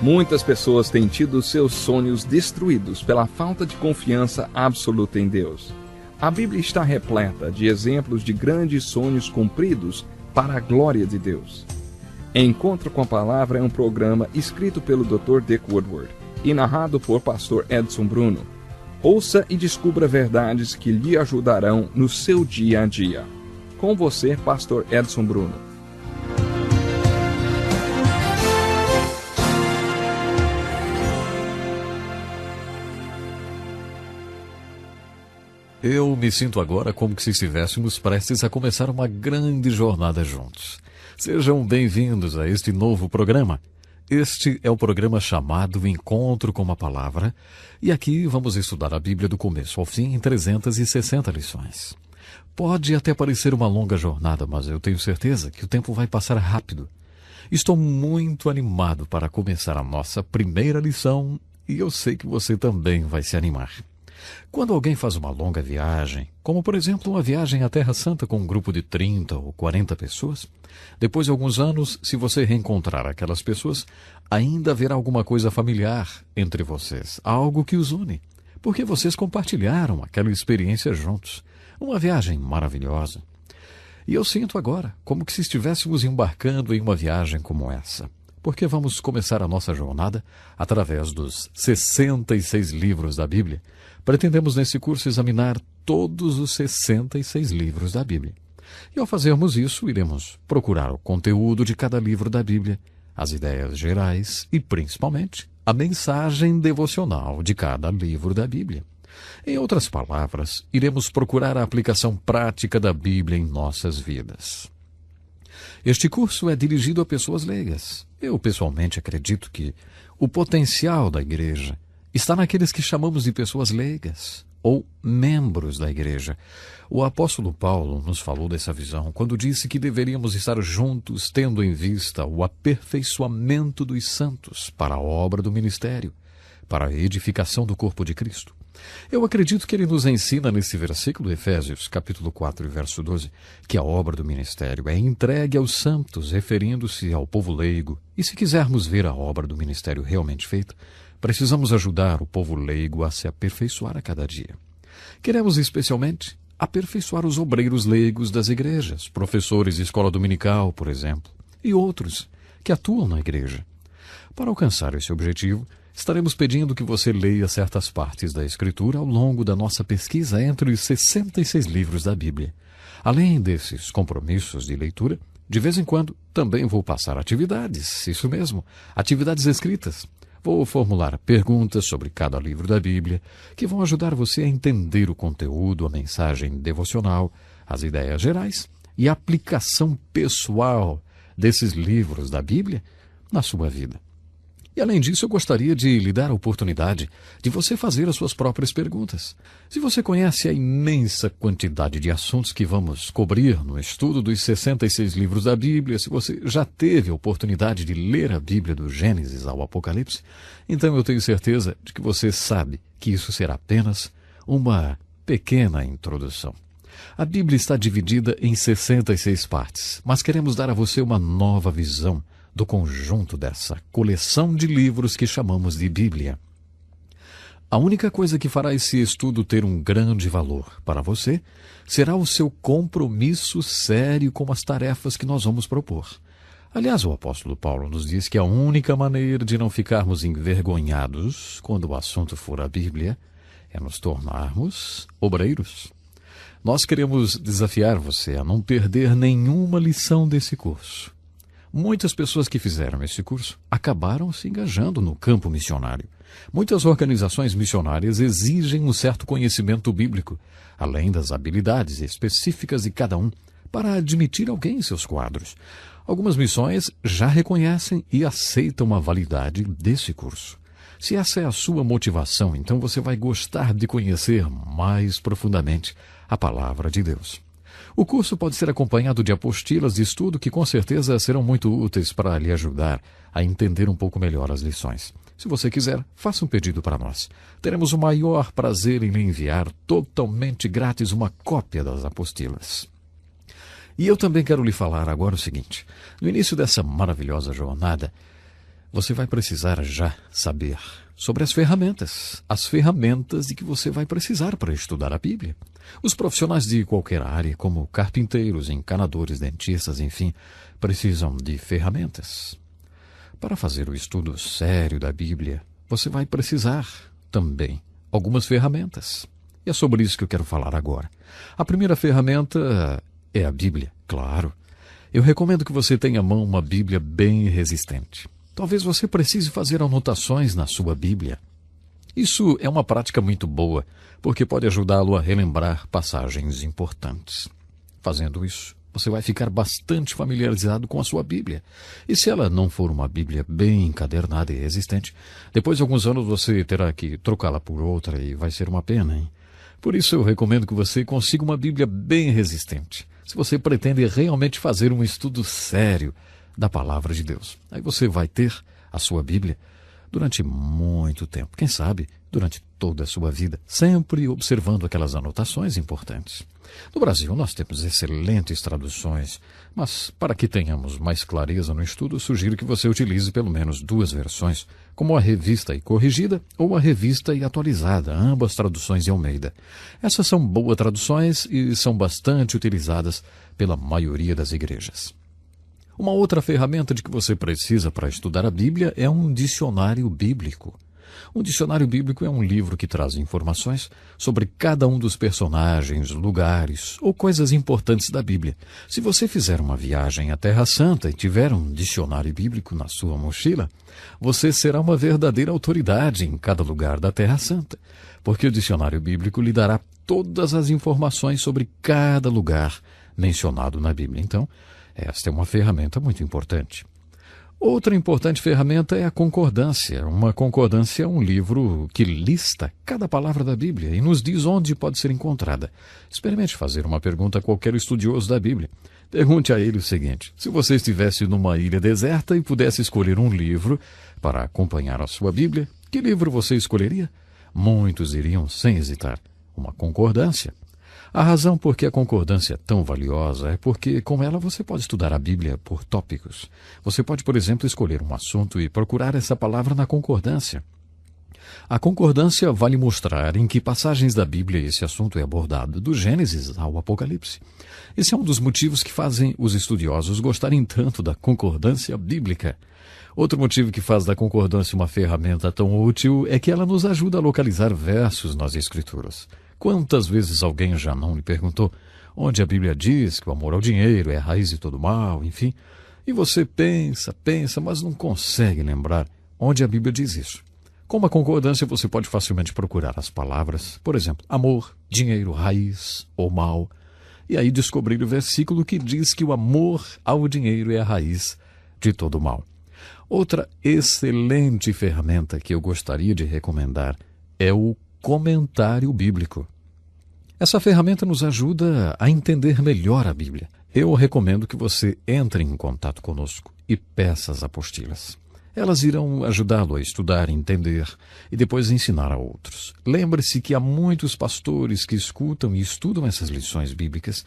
Muitas pessoas têm tido seus sonhos destruídos pela falta de confiança absoluta em Deus. A Bíblia está repleta de exemplos de grandes sonhos cumpridos para a glória de Deus. Encontro com a Palavra é um programa escrito pelo Dr. Dick Woodward e narrado por Pastor Edson Bruno. Ouça e descubra verdades que lhe ajudarão no seu dia a dia. Com você, Pastor Edson Bruno. Eu me sinto agora como se estivéssemos prestes a começar uma grande jornada juntos. Sejam bem-vindos a este novo programa. Este é o programa chamado Encontro com a Palavra, e aqui vamos estudar a Bíblia do começo ao fim em 360 lições. Pode até parecer uma longa jornada, mas eu tenho certeza que o tempo vai passar rápido. Estou muito animado para começar a nossa primeira lição, e eu sei que você também vai se animar. Quando alguém faz uma longa viagem, como por exemplo uma viagem à Terra Santa com um grupo de 30 ou 40 pessoas, depois de alguns anos, se você reencontrar aquelas pessoas, ainda haverá alguma coisa familiar entre vocês, algo que os une, porque vocês compartilharam aquela experiência juntos, uma viagem maravilhosa. E eu sinto agora como que se estivéssemos embarcando em uma viagem como essa, porque vamos começar a nossa jornada através dos 66 livros da Bíblia. Pretendemos nesse curso examinar todos os 66 livros da Bíblia. E ao fazermos isso, iremos procurar o conteúdo de cada livro da Bíblia, as ideias gerais e, principalmente, a mensagem devocional de cada livro da Bíblia. Em outras palavras, iremos procurar a aplicação prática da Bíblia em nossas vidas. Este curso é dirigido a pessoas leigas. Eu, pessoalmente, acredito que o potencial da igreja está naqueles que chamamos de pessoas leigas, ou membros da igreja. O apóstolo Paulo nos falou dessa visão quando disse que deveríamos estar juntos, tendo em vista o aperfeiçoamento dos santos para a obra do ministério, para a edificação do corpo de Cristo. Eu acredito que ele nos ensina nesse versículo, Efésios, capítulo 4, verso 12, que a obra do ministério é entregue aos santos, referindo-se ao povo leigo. E se quisermos ver a obra do ministério realmente feita, precisamos ajudar o povo leigo a se aperfeiçoar a cada dia. Queremos especialmente aperfeiçoar os obreiros leigos das igrejas, professores de escola dominical, por exemplo, e outros que atuam na igreja. Para alcançar esse objetivo, estaremos pedindo que você leia certas partes da Escritura ao longo da nossa pesquisa entre os 66 livros da Bíblia. Além desses compromissos de leitura, de vez em quando também vou passar atividades, isso mesmo, atividades escritas. Vou formular perguntas sobre cada livro da Bíblia que vão ajudar você a entender o conteúdo, a mensagem devocional, as ideias gerais e a aplicação pessoal desses livros da Bíblia na sua vida. E além disso, eu gostaria de lhe dar a oportunidade de você fazer as suas próprias perguntas. Se você conhece a imensa quantidade de assuntos que vamos cobrir no estudo dos 66 livros da Bíblia, se você já teve a oportunidade de ler a Bíblia do Gênesis ao Apocalipse, então eu tenho certeza de que você sabe que isso será apenas uma pequena introdução. A Bíblia está dividida em 66 partes, mas queremos dar a você uma nova visão do conjunto dessa coleção de livros que chamamos de Bíblia. A única coisa que fará esse estudo ter um grande valor para você será o seu compromisso sério com as tarefas que nós vamos propor. Aliás, o apóstolo Paulo nos diz que a única maneira de não ficarmos envergonhados quando o assunto for a Bíblia é nos tornarmos obreiros. Nós queremos desafiar você a não perder nenhuma lição desse curso. Muitas pessoas que fizeram esse curso acabaram se engajando no campo missionário. Muitas organizações missionárias exigem um certo conhecimento bíblico, além das habilidades específicas de cada um, para admitir alguém em seus quadros. Algumas missões já reconhecem e aceitam a validade desse curso. Se essa é a sua motivação, então você vai gostar de conhecer mais profundamente a Palavra de Deus. O curso pode ser acompanhado de apostilas de estudo que com certeza serão muito úteis para lhe ajudar a entender um pouco melhor as lições. Se você quiser, faça um pedido para nós. Teremos o maior prazer em lhe enviar totalmente grátis uma cópia das apostilas. E eu também quero lhe falar agora o seguinte. No início dessa maravilhosa jornada, você vai precisar já saber sobre as ferramentas de que você vai precisar para estudar a Bíblia. Os profissionais de qualquer área, como carpinteiros, encanadores, dentistas, enfim, precisam de ferramentas. Para fazer o estudo sério da Bíblia, você vai precisar também algumas ferramentas. E é sobre isso que eu quero falar agora. A primeira ferramenta é a Bíblia, claro. Eu recomendo que você tenha à mão uma Bíblia bem resistente. Talvez você precise fazer anotações na sua Bíblia. Isso é uma prática muito boa, porque pode ajudá-lo a relembrar passagens importantes. Fazendo isso, você vai ficar bastante familiarizado com a sua Bíblia. E se ela não for uma Bíblia bem encadernada e resistente, depois de alguns anos você terá que trocá-la por outra e vai ser uma pena, hein? Por isso eu recomendo que você consiga uma Bíblia bem resistente, se você pretende realmente fazer um estudo sério da Palavra de Deus. Aí você vai ter a sua Bíblia durante muito tempo, quem sabe durante toda a sua vida, sempre observando aquelas anotações importantes. No Brasil, nós temos excelentes traduções, mas para que tenhamos mais clareza no estudo, sugiro que você utilize pelo menos 2 versões, como a Revista e Corrigida ou a Revista e Atualizada, ambas traduções de Almeida. Essas são boas traduções e são bastante utilizadas pela maioria das igrejas. Uma outra ferramenta de que você precisa para estudar a Bíblia é um dicionário bíblico. Um dicionário bíblico é um livro que traz informações sobre cada um dos personagens, lugares ou coisas importantes da Bíblia. Se você fizer uma viagem à Terra Santa e tiver um dicionário bíblico na sua mochila, você será uma verdadeira autoridade em cada lugar da Terra Santa, porque o dicionário bíblico lhe dará todas as informações sobre cada lugar mencionado na Bíblia. Então, esta é uma ferramenta muito importante. Outra importante ferramenta é a concordância. Uma concordância é um livro que lista cada palavra da Bíblia e nos diz onde pode ser encontrada. Experimente fazer uma pergunta a qualquer estudioso da Bíblia. Pergunte a ele o seguinte: se você estivesse numa ilha deserta e pudesse escolher um livro para acompanhar a sua Bíblia, que livro você escolheria? Muitos iriam sem hesitar. Uma concordância. A razão por que a concordância é tão valiosa é porque, com ela, você pode estudar a Bíblia por tópicos. Você pode, por exemplo, escolher um assunto e procurar essa palavra na concordância. A concordância vai lhe mostrar em que passagens da Bíblia esse assunto é abordado, do Gênesis ao Apocalipse. Esse é um dos motivos que fazem os estudiosos gostarem tanto da concordância bíblica. Outro motivo que faz da concordância uma ferramenta tão útil é que ela nos ajuda a localizar versos nas Escrituras. Quantas vezes alguém já não lhe perguntou onde a Bíblia diz que o amor ao dinheiro é a raiz de todo mal, enfim, e você pensa, mas não consegue lembrar onde a Bíblia diz isso. Com uma concordância você pode facilmente procurar as palavras, por exemplo, amor, dinheiro, raiz ou mal, e aí descobrir o versículo que diz que o amor ao dinheiro é a raiz de todo mal. Outra excelente ferramenta que eu gostaria de recomendar é o comentário bíblico. Essa ferramenta nos ajuda a entender melhor a Bíblia. Eu recomendo que você entre em contato conosco e peça as apostilas. Elas irão ajudá-lo a estudar, entender e depois ensinar a outros. Lembre-se que há muitos pastores que escutam e estudam essas lições bíblicas,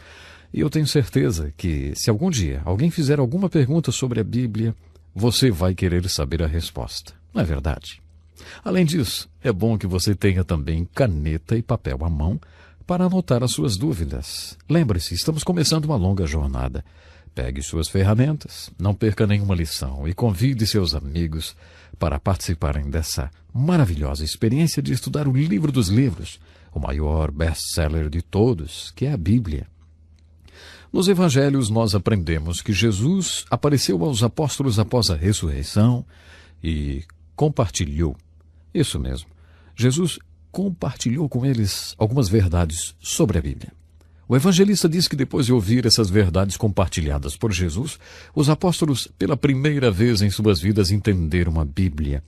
e eu tenho certeza que, se algum dia alguém fizer alguma pergunta sobre a Bíblia, você vai querer saber a resposta. Não é verdade? Além disso, é bom que você tenha também caneta e papel à mão para anotar as suas dúvidas. Lembre-se, estamos começando uma longa jornada. Pegue suas ferramentas, não perca nenhuma lição e convide seus amigos para participarem dessa maravilhosa experiência de estudar o livro dos livros, o maior best-seller de todos, que é a Bíblia. Nos evangelhos nós aprendemos que Jesus apareceu aos apóstolos após a ressurreição e compartilhou. Isso mesmo, Jesus compartilhou com eles algumas verdades sobre a Bíblia. O evangelista diz que depois de ouvir essas verdades compartilhadas por Jesus, os apóstolos, pela primeira vez em suas vidas, entenderam a Bíblia.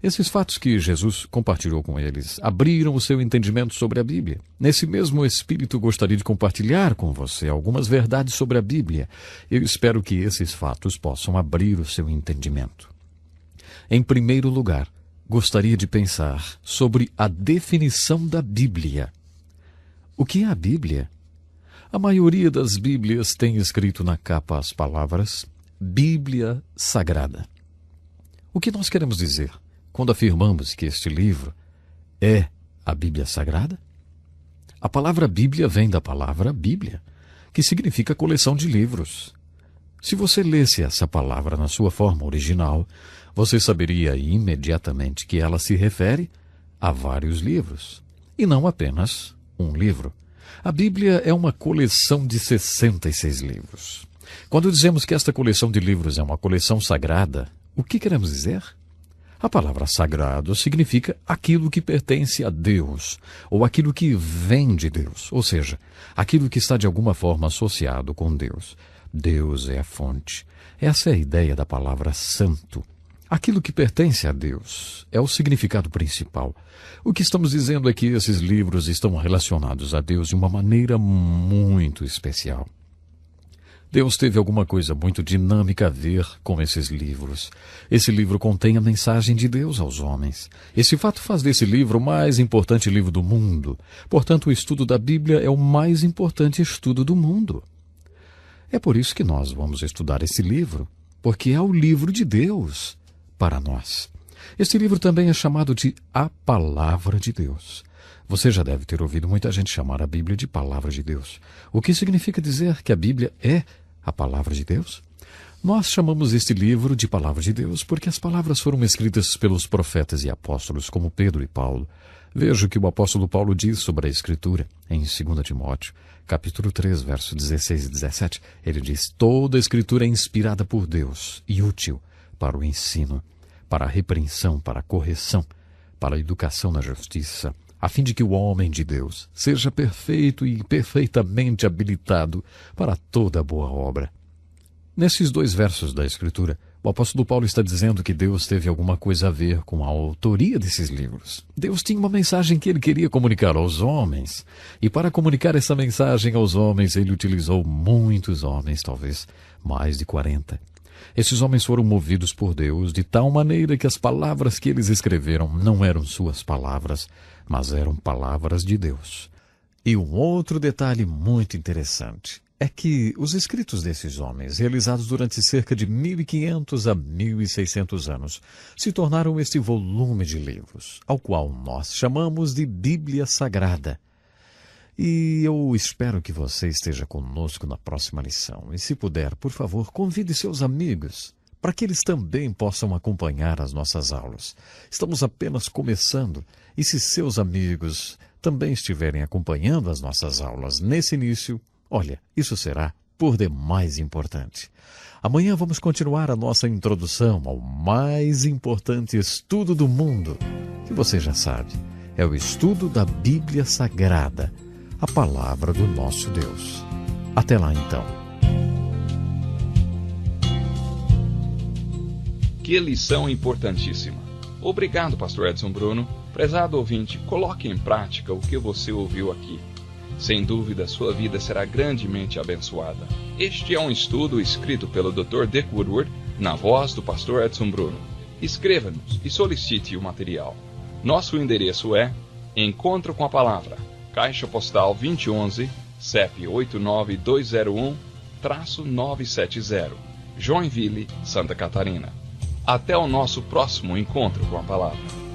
Esses fatos que Jesus compartilhou com eles abriram o seu entendimento sobre a Bíblia. Nesse mesmo espírito, gostaria de compartilhar com você algumas verdades sobre a Bíblia. Eu espero que esses fatos possam abrir o seu entendimento. Em primeiro lugar, gostaria de pensar sobre a definição da Bíblia. O que é a Bíblia? A maioria das Bíblias tem escrito na capa as palavras Bíblia Sagrada. O que nós queremos dizer quando afirmamos que este livro é a Bíblia Sagrada? A palavra Bíblia vem da palavra Bíblia, que significa coleção de livros. Se você lesse essa palavra na sua forma original, você saberia imediatamente que ela se refere a vários livros, e não apenas um livro. A Bíblia é uma coleção de 66 livros. Quando dizemos que esta coleção de livros é uma coleção sagrada, o que queremos dizer? A palavra sagrado significa aquilo que pertence a Deus, ou aquilo que vem de Deus, ou seja, aquilo que está de alguma forma associado com Deus. Deus é a fonte. Essa é a ideia da palavra santo. Aquilo que pertence a Deus é o significado principal. O que estamos dizendo é que esses livros estão relacionados a Deus de uma maneira muito especial. Deus teve alguma coisa muito dinâmica a ver com esses livros. Esse livro contém a mensagem de Deus aos homens. Esse fato faz desse livro o mais importante livro do mundo. Portanto, o estudo da Bíblia é o mais importante estudo do mundo. É por isso que nós vamos estudar esse livro, porque é o livro de Deus para nós. Este livro também é chamado de A Palavra de Deus. Você já deve ter ouvido muita gente chamar a Bíblia de Palavra de Deus. O que significa dizer que a Bíblia é a Palavra de Deus? Nós chamamos este livro de Palavra de Deus porque as palavras foram escritas pelos profetas e apóstolos como Pedro e Paulo. Veja o que o apóstolo Paulo diz sobre a Escritura em 2 Timóteo, capítulo 3, versos 16 e 17. Ele diz: toda a Escritura é inspirada por Deus e útil para o ensino, para a repreensão, para a correção, para a educação na justiça, a fim de que o homem de Deus seja perfeito e perfeitamente habilitado para toda boa obra. Nesses 2 versos da Escritura, o apóstolo Paulo está dizendo que Deus teve alguma coisa a ver com a autoria desses livros. Deus tinha uma mensagem que ele queria comunicar aos homens. E para comunicar essa mensagem aos homens, ele utilizou muitos homens, talvez mais de 40. Esses homens foram movidos por Deus de tal maneira que as palavras que eles escreveram não eram suas palavras, mas eram palavras de Deus. E um outro detalhe muito interessante é que os escritos desses homens, realizados durante cerca de 1.500 a 1.600 anos, se tornaram este volume de livros, ao qual nós chamamos de Bíblia Sagrada. E eu espero que você esteja conosco na próxima lição. E se puder, por favor, convide seus amigos para que eles também possam acompanhar as nossas aulas. Estamos apenas começando, e se seus amigos também estiverem acompanhando as nossas aulas nesse início, olha, isso será por demais importante. Amanhã vamos continuar a nossa introdução ao mais importante estudo do mundo, que você já sabe, é o estudo da Bíblia Sagrada, a palavra do nosso Deus. Até lá então. Que lição importantíssima. Obrigado, pastor Edson Bruno. Prezado ouvinte, coloque em prática o que você ouviu aqui. Sem dúvida, sua vida será grandemente abençoada. Este é um estudo escrito pelo Dr. Dick Woodward, na voz do pastor Edson Bruno. Escreva-nos e solicite o material. Nosso endereço é Encontro com a Palavra, Caixa Postal 2011, CEP 89201-970, Joinville, Santa Catarina. Até o nosso próximo encontro com a Palavra.